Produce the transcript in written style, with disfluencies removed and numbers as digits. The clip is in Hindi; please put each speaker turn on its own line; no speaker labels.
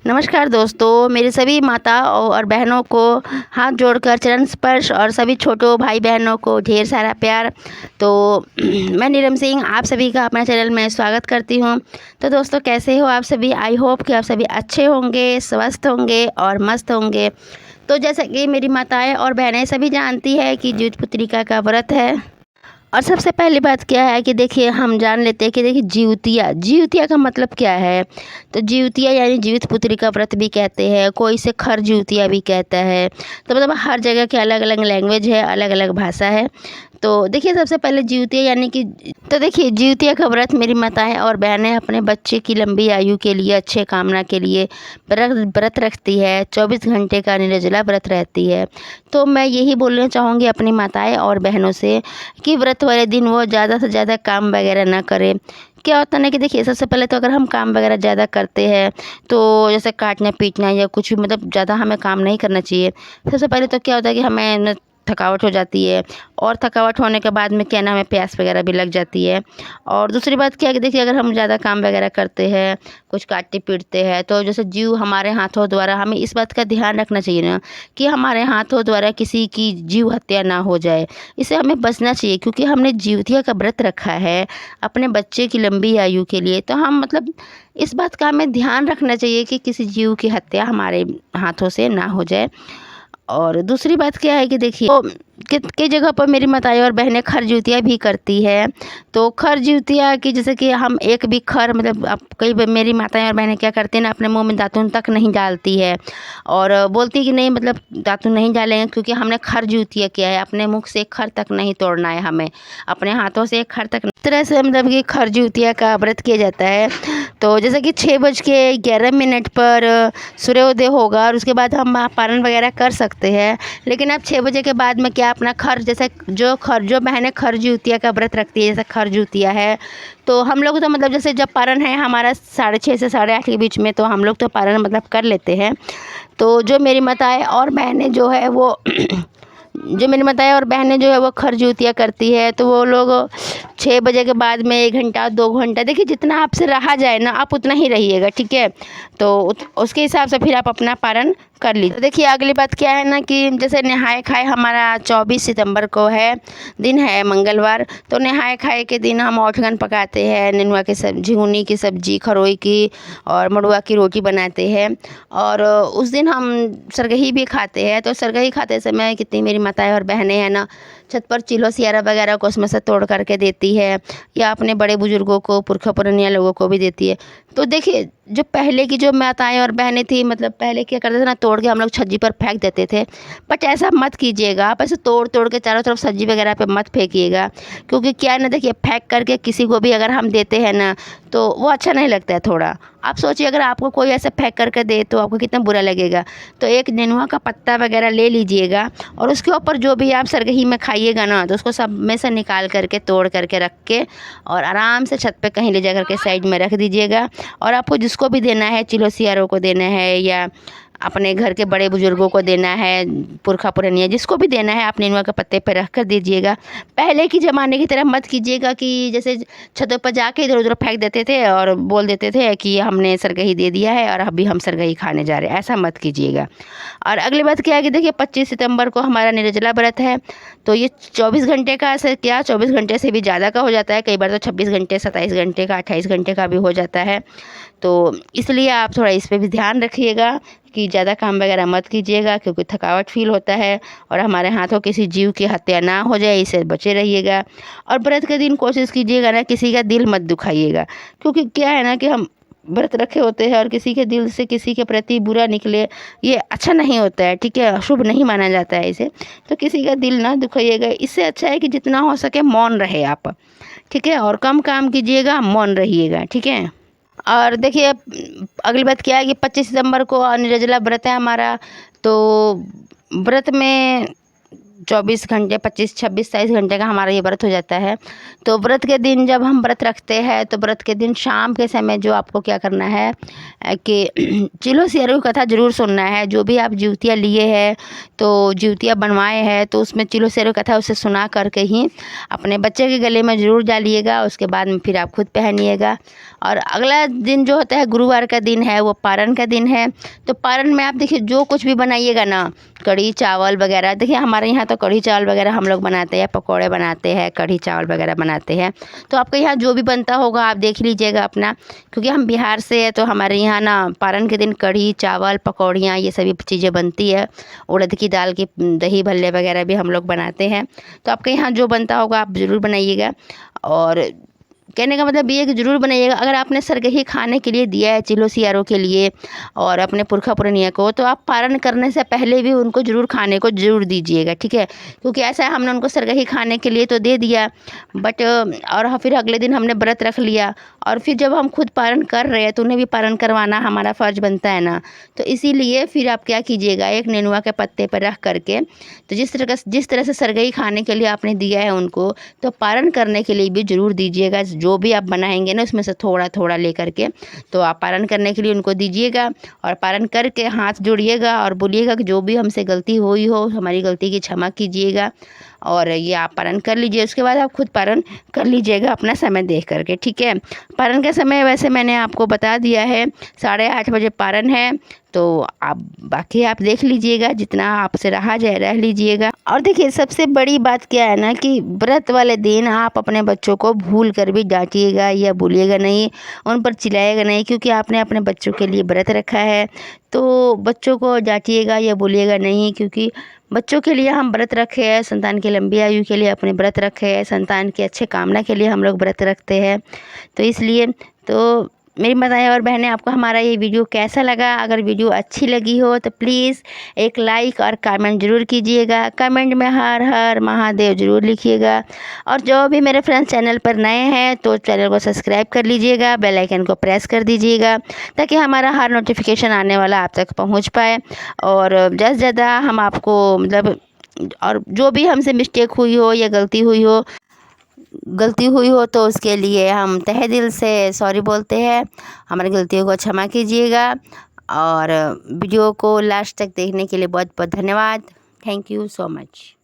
नमस्कार दोस्तों, मेरे सभी माता और बहनों को हाथ जोड़कर चरण स्पर्श और सभी छोटों भाई बहनों को ढेर सारा प्यार। तो मैं नीलम सिंह आप सभी का अपना चैनल में स्वागत करती हूं। तो दोस्तों, कैसे हो आप सभी? आई होप कि आप सभी अच्छे होंगे, स्वस्थ होंगे और मस्त होंगे। तो जैसा कि मेरी माताएं और बहनें सभी जानती है कि जीवित पुत्रिका का व्रत है। और सबसे पहली बात क्या है कि देखिए, हम जान लेते हैं कि देखिए जीवतिया का मतलब क्या है। तो जीवतिया यानी जीवित पुत्रिका व्रत भी कहते हैं, कोई इसे खर जीवतिया भी कहता है। तो मतलब हर जगह के अलग अलग लैंग्वेज है, अलग अलग भाषा है। तो देखिए, सबसे पहले जीवतिया यानी कि तो देखिए, जीवतिया का व्रत मेरी माताएं और बहनें अपने बच्चे की लंबी आयु के लिए, अच्छे कामना के लिए व्रत रखती है। 24 घंटे का निर्जला व्रत रहती है। तो मैं यही बोलना चाहूँगी अपनी माताएं और बहनों से कि व्रत वाले दिन वो ज़्यादा से ज़्यादा काम वगैरह ना करें। क्या होता है ना कि देखिए, सबसे पहले तो अगर हम काम वगैरह ज़्यादा करते हैं तो जैसे काटना पीटना या कुछ भी, मतलब ज़्यादा हमें काम नहीं करना चाहिए। सबसे पहले तो क्या होता है कि हमें न थकावट हो जाती है, और थकावट होने के बाद में क्या ना, हमें प्यास वगैरह भी लग जाती है। और दूसरी बात क्या है कि देखिए, अगर हम ज़्यादा काम वगैरह करते हैं, कुछ काटते पीटते हैं, तो जैसे जीव हमारे हाथों द्वारा, हमें इस बात का ध्यान रखना चाहिए ना कि हमारे हाथों द्वारा किसी की जीव हत्या ना हो जाए। इससे हमें बचना चाहिए, क्योंकि हमने जीवतिया का व्रत रखा है अपने बच्चे की लंबी आयु के लिए। तो हम मतलब इस बात का हमें ध्यान रखना चाहिए कि किसी जीव की हत्या हमारे हाथों से ना हो जाए। और दूसरी बात क्या है कि देखिए, तो कई जगह पर मेरी माताएं और बहनें खर जीवतिया भी करती है। तो खर जीवतिया की, जैसे कि हम एक भी खर, मतलब अब कई बार मेरी माताएं और बहनें क्या करती हैं ना, अपने मुंह में दातून तक नहीं डालती है, और बोलती कि नहीं, मतलब दातून नहीं डालेंगे क्योंकि हमने खर जीवतिया किया है, अपने मुख से एक खर तक नहीं तोड़ना है, हमें अपने हाथों से एक खर तक। इस तरह से मतलब कि खर जीवतिया का व्रत किया जाता है। तो जैसे कि 6:11 पर सूर्योदय होगा, और उसके बाद हम पारण वगैरह कर सकते हैं। लेकिन अब 6 बजे के बाद में क्या अपना खर, जैसे जो बहनें खर जीवतिया का व्रत रखती है, जैसे खर जीवतिया है, तो हम लोग तो मतलब जैसे जब पारण है हमारा 6:30 से 8:30 के बीच में, तो हम लोग तो पारण मतलब कर लेते हैं। तो जो मेरी माताएं और बहनें जो है वो जो मेरी माताएं और बहनें जो है वो खर जीवतिया करती है, तो वो लोग 6 बजे के बाद में 1 घंटा 2 घंटा, देखिए जितना आपसे रहा जाए ना, आप उतना ही रहिएगा, ठीक है। तो उसके हिसाब से फिर आप अपना पारण कर लीजिए। तो देखिए, अगली बात क्या है ना कि जैसे नहाए खाए हमारा 24 सितंबर को है, दिन है मंगलवार। तो नहाए खाए के दिन हम औठगन पकाते हैं, नेनुआ की सब्जी, झिंगुनी की सब्जी, खरोई की और मड़ुआ की रोटी बनाते हैं। और उस दिन हम सरगही भी खाते हैं। तो सरगही खाते समय कितनी मेरी माताएं और बहनें हैं ना, छत पर चिलो सियारा वगैरह को उसमें से तोड़ करके देती है, या अपने बड़े बुजुर्गों को, पुरखा पुरनिया लोगों को भी देती है। तो देखिए, जो पहले की जो माताएं और बहनें थी, मतलब पहले क्या करते थे ना, तोड़ के हम लोग छज्जी पर फेंक देते थे। बट ऐसा मत कीजिएगा, आप ऐसे तोड़ तोड़ के चारों तरफ सब्जी वगैरह पे मत फेंकिएगा। क्योंकि क्या है ना, देखिए, फेंक करके किसी को भी अगर हम देते हैं ना, तो वो अच्छा नहीं लगता है थोड़ा। आप सोचिए, अगर आपको कोई ऐसे फेंक करके दे तो आपको कितना बुरा लगेगा। तो एक नेनुआ का पत्ता वगैरह ले लीजिएगा, और उसके ऊपर जो भी आप सरगही में खाइएगा ना, तो उसको सब में से निकाल करके, तोड़ करके रख के, और आराम से छत पे कहीं ले जा करके साइड में रख दीजिएगा। और आपको जिसको भी देना है, चिलो सियारों को देना है, या अपने घर के बड़े बुजुर्गों को देना है, पुरखा पुरनिया, जिसको भी देना है, आप नेनुआ के पत्ते पर रख कर दीजिएगा। पहले की ज़माने की तरह मत कीजिएगा कि जैसे छतों पर जाके इधर उधर फेंक देते थे और बोल देते थे कि हमने सरगही दे दिया है और अभी हम सरगही खाने जा रहे हैं। ऐसा मत कीजिएगा। और अगली बात क्या है कि देखिए, 25 सितंबर को हमारा निर्जला व्रत है। तो ये 24 घंटे का, ऐसे क्या 24 घंटे से भी ज़्यादा का हो जाता है, कई बार तो 26 घंटे, 27 घंटे का, 28 घंटे का भी हो जाता है। तो इसलिए आप थोड़ा इस पे भी ध्यान रखिएगा कि ज़्यादा काम वगैरह मत कीजिएगा, क्योंकि थकावट फील होता है, और हमारे हाथों किसी जीव की हत्या ना हो जाए, इससे बचे रहिएगा। और व्रत के दिन कोशिश कीजिएगा ना, किसी का दिल मत दुखाइएगा। क्योंकि क्या है ना कि हम व्रत रखे होते हैं, और किसी के दिल से किसी के प्रति बुरा निकले, ये अच्छा नहीं होता है, ठीक है, शुभ नहीं माना जाता है इसे। तो किसी का दिल ना दुखाइएगा। इससे अच्छा है कि जितना हो सके मौन रहे आप, ठीक है, और कम काम कीजिएगा, मौन रहिएगा, ठीक है। और देखिए, अगली बात क्या है कि 25 सितंबर को निर्जला व्रत है हमारा। तो व्रत में 24 घंटे, 25, 26, 27 घंटे का हमारा ये व्रत हो जाता है। तो व्रत के दिन जब हम व्रत रखते हैं, तो व्रत के दिन शाम के समय जो आपको क्या करना है कि चिलो सियारों की कथा ज़रूर सुनना है। जो भी आप जीवतिया लिए हैं, तो जीवतिया बनवाए हैं, तो उसमें चिलो सियारों की कथा उसे सुना करके ही अपने बच्चे के गले में ज़रूर डालिएगा। उसके बाद में फिर आप खुद पहनिएगा। और अगला दिन जो होता है गुरुवार का दिन है, वो पारण का दिन है। तो पारण में आप देखिए जो कुछ भी बनाइएगा ना, कढ़ी चावल वगैरह, देखिए हमारे यहाँ तो कढ़ी चावल वगैरह हम लोग बनाते हैं, पकौड़े बनाते हैं, कढ़ी चावल वगैरह बनाते हैं। तो आपके यहाँ जो भी बनता होगा आप देख लीजिएगा अपना, क्योंकि हम बिहार से है तो हमारे यहाँ ना पारण के दिन कढ़ी चावल पकौड़ियाँ ये सभी चीज़ें बनती है। उड़द की दाल की दही भल्ले वगैरह भी हम लोग बनाते हैं। तो आपके यहाँ जो बनता होगा आप ज़रूर बनाइएगा। और कहने का मतलब ये है कि ज़रूर बनाइएगा। अगर आपने सरगही खाने के लिए दिया है चिलो सियारों के लिए और अपने पुरखा पुरनिया को, तो आप पारण करने से पहले भी उनको ज़रूर खाने को ज़रूर दीजिएगा, ठीक है। क्योंकि ऐसा है हमने उनको सरगही खाने के लिए तो दे दिया, बट और फिर अगले दिन हमने व्रत रख लिया, और फिर जब हम खुद पारण कर रहे हैं तो उन्हें भी पारण करवाना हमारा फ़र्ज़ बनता है ना। तो इसीलिए फिर आप क्या कीजिएगा, एक नेनुआ के पत्ते पर रख करके, तो जिस तरह से सरगही खाने के लिए आपने दिया है उनको, तो पारण करने के लिए भी ज़रूर दीजिएगा। जो भी आप बनाएंगे ना उसमें से थोड़ा थोड़ा ले करके, तो आप पारण करने के लिए उनको दीजिएगा। और पारण करके हाथ जोड़िएगा और बोलिएगा कि जो भी हमसे गलती हुई हो हमारी गलती की क्षमा कीजिएगा, और ये आप पारण कर लीजिए। उसके बाद आप खुद पारण कर लीजिएगा अपना समय देख करके, ठीक है। पारण का समय वैसे मैंने आपको बता दिया है, 8:30 बजे पारण है। तो आप बाकी आप देख लीजिएगा, जितना आपसे रहा जाए रह लीजिएगा। और देखिए सबसे बड़ी बात क्या है ना कि व्रत वाले दिन आप अपने बच्चों को भूल कर भी डांटिएगा या बोलिएगा नहीं, उन पर चिल्लाइएगा नहीं, क्योंकि आपने अपने बच्चों के लिए व्रत रखा है। तो बच्चों को डांटिएगा या बोलिएगा नहीं, क्योंकि बच्चों के लिए हम व्रत रखे हैं, संतान की लंबी आयु के लिए अपने व्रत रखे हैं, संतान के अच्छे कामना के लिए हम लोग व्रत रखते हैं। तो इसलिए तो मेरी माताएं और बहनें, आपको हमारा ये वीडियो कैसा लगा? अगर वीडियो अच्छी लगी हो तो प्लीज़ एक लाइक और कमेंट ज़रूर कीजिएगा। कमेंट में हर हर महादेव ज़रूर लिखिएगा। और जो भी मेरे फ्रेंड्स चैनल पर नए हैं तो चैनल को सब्सक्राइब कर लीजिएगा, बेल आइकन को प्रेस कर दीजिएगा, ताकि हमारा हर नोटिफिकेशन आने वाला आप तक पहुँच पाए। और ज़्यादा से ज़्यादा हम आपको मतलब, और जो भी हमसे मिस्टेक हुई हो या गलती हुई हो तो उसके लिए हम तहे दिल से सॉरी बोलते हैं। हमारी गलतियों को क्षमा कीजिएगा। और वीडियो को लास्ट तक देखने के लिए बहुत बहुत धन्यवाद। Thank you so much.